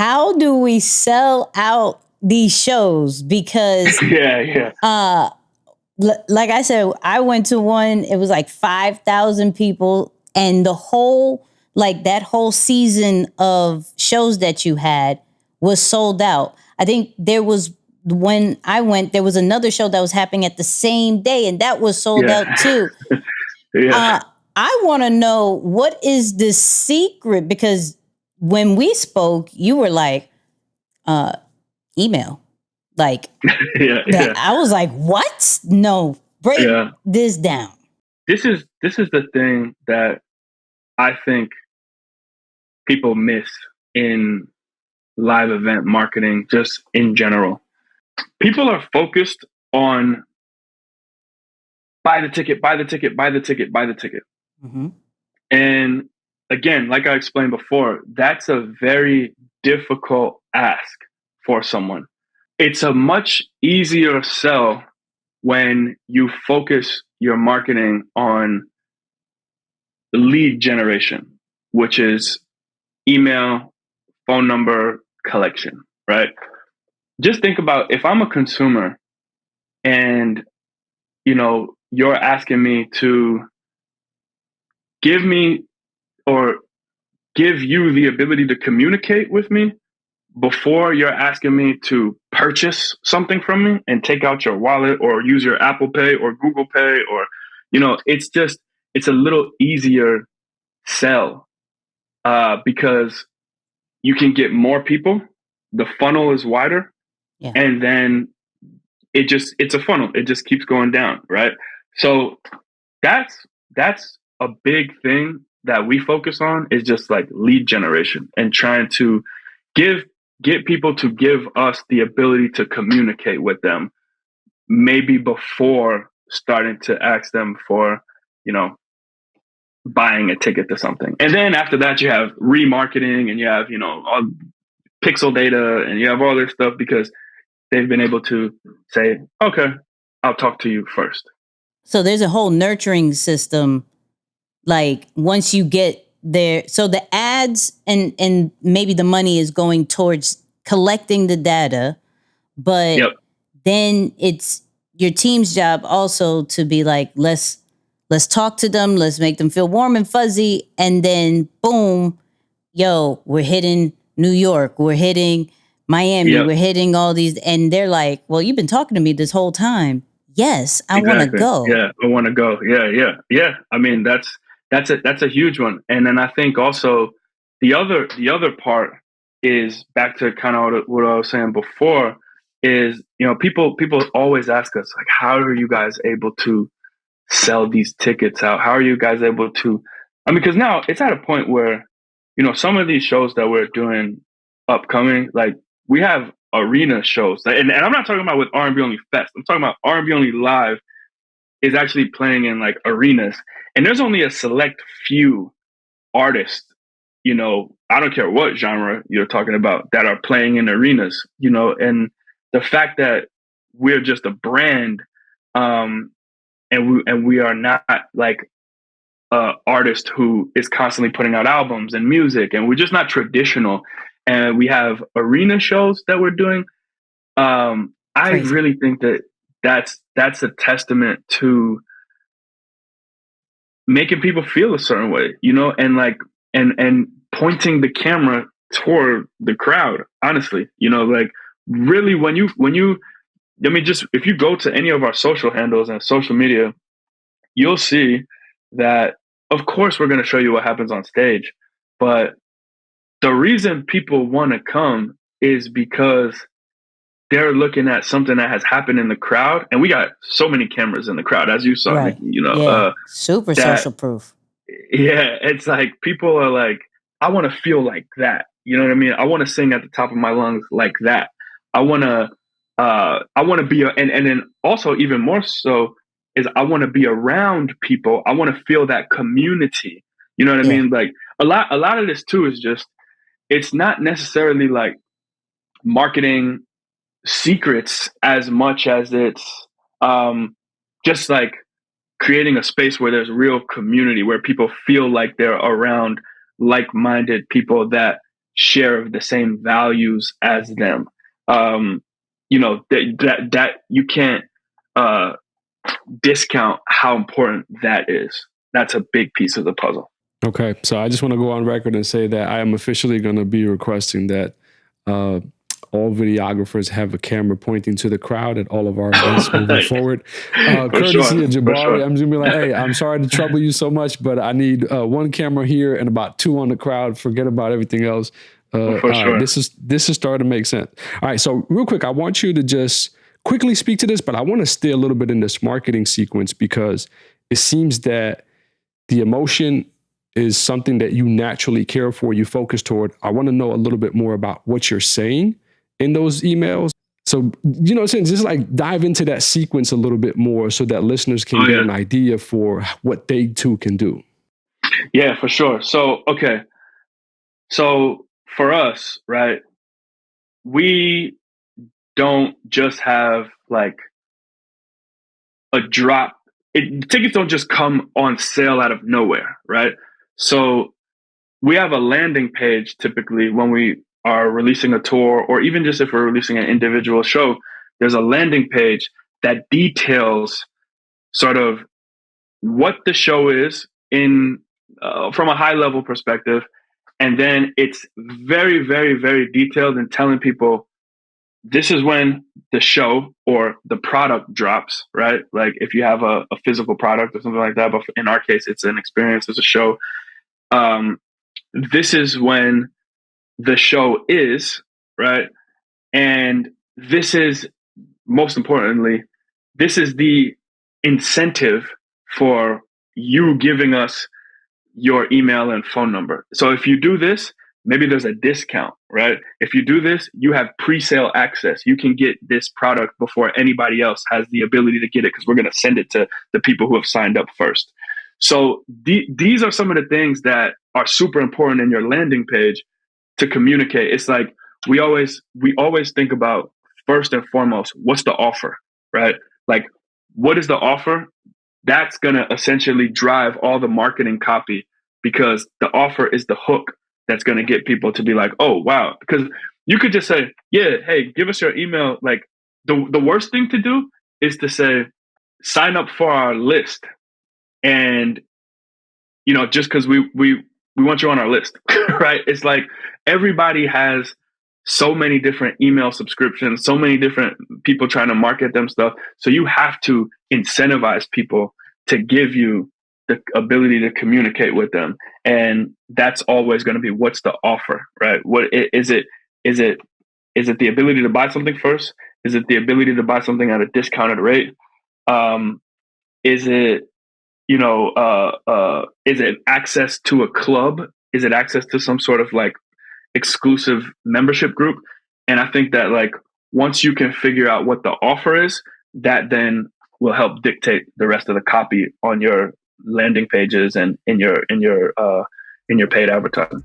how do we sell out these shows? Because like I said, I went to one, it was like 5,000 people, and the whole, like that whole season of shows that you had was sold out. I think there was, when I went, there was another show that was happening at the same day, and that was sold out too. I want to know, what is the secret? Because when we spoke, you were like, email. Like, I was like, what? No, break this down. This is the thing that I think people miss in live event marketing, just in general. People are focused on buy the ticket. Mm-hmm. And again, like I explained before, that's a very difficult ask for someone. It's a much easier sell when you focus your marketing on lead generation, which is email, phone number, collection, right? Just think about, if I'm a consumer and, you're asking me to give me or give you the ability to communicate with me before you're asking me to purchase something from me and take out your wallet or use your Apple Pay or Google Pay, or, it's a little easier sell because you can get more people. The funnel is wider, and then it's a funnel. It just keeps going down, right? So that's a big thing that we focus on, is just like lead generation and trying to get people to give us the ability to communicate with them, maybe before starting to ask them for, buying a ticket to something. And then after that, you have remarketing, and you have, all pixel data, and you have all this stuff, because they've been able to say, okay, I'll talk to you first. So there's a whole nurturing system. Like, once you get there, so the ads and maybe the money is going towards collecting the data, but then it's your team's job also to be like, let's talk to them, let's make them feel warm and fuzzy, and then boom, we're hitting New York, we're hitting Miami, we're hitting all these, and they're like, well, you've been talking to me this whole time. Yes, I want to go. Yeah, I want to go. Yeah. I mean, that's a huge one. And then I think also the other part is back to kind of what I was saying before, is, people always ask us, like, how are you guys able to sell these tickets out? How are you guys able to, because now it's at a point where, some of these shows that we're doing upcoming, like, we have arena shows, and I'm not talking about with R&B Only Fest. I'm talking about R&B Only Live is actually playing in like arenas, and there's only a select few artists, I don't care what genre you're talking about, that are playing in arenas, and the fact that we're just a brand, and we are not like a artist who is constantly putting out albums and music, and we're just not traditional, and we have arena shows that we're doing. I really think that that's a testament to making people feel a certain way, and like, and pointing the camera toward the crowd, honestly, like, really, when you, just, if you go to any of our social handles and social media, you'll see that, of course, we're going to show you what happens on stage, but the reason people want to come is because they're looking at something that has happened in the crowd, and we got so many cameras in the crowd, as you saw, Nicky, super social proof. Yeah, it's like, people are like, I want to feel like that. You know what I mean? I want to sing at the top of my lungs like that. I want to be, and then also even more so is, I want to be around people. I want to feel that community. You know what I mean? Like, a lot of this too is just, it's not necessarily like marketing secrets as much as it's just like creating a space where there's real community, where people feel like they're around like-minded people that share of the same values as them. That you can't discount how important that is. That's a big piece of the puzzle. Okay, so I just want to go on record and say that I am officially going to be requesting that all videographers have a camera pointing to the crowd at all of our events moving forward. Courtesy of Jabari, I'm just going to be like, hey, I'm sorry to trouble you so much, but I need one camera here and about 2 on the crowd. Forget about everything else. This is starting to make sense. All right, so real quick, I want you to just quickly speak to this, but I want to stay a little bit in this marketing sequence because it seems that the emotion is something that you naturally care for, you focus toward. I want to know a little bit more about what you're saying in those emails. So, just like dive into that sequence a little bit more so that listeners can get an idea for what they too can do. Yeah, for sure. So, okay. So for us, right, we don't just have like a drop. Tickets don't just come on sale out of nowhere, right? So we have a landing page typically when we are releasing a tour, or even just if we're releasing an individual show, there's a landing page that details sort of what the show is in from a high level perspective. And then it's very, very, very detailed in telling people this is when the show or the product drops, right? Like if you have a physical product or something like that, but in our case, it's an experience, it's a show. This is when the show is, right? And this is, most importantly, this is the incentive for you giving us your email and phone number. So if you do this, maybe there's a discount, right? If you do this, you have pre-sale access. You can get this product before anybody else has the ability to get it because we're going to send it to the people who have signed up first. So these are some of the things that are super important in your landing page to communicate. It's like we always think about first and foremost, what's the offer, right? Like, what is the offer? That's going to essentially drive all the marketing copy because the offer is the hook that's going to get people to be like, oh, wow. Because you could just say, yeah, hey, give us your email. Like the worst thing to do is to say, sign up for our list. And, just because we want you on our list, right? It's like everybody has so many different email subscriptions, so many different people trying to market them stuff. So you have to incentivize people to give you the ability to communicate with them. And that's always going to be, what's the offer, right? What is it? Is it the ability to buy something first? Is it the ability to buy something at a discounted rate? Is it, is it access to a club? Is it access to some sort of like exclusive membership group? And I think that like once you can figure out what the offer is, that then will help dictate the rest of the copy on your landing pages and in your paid advertising.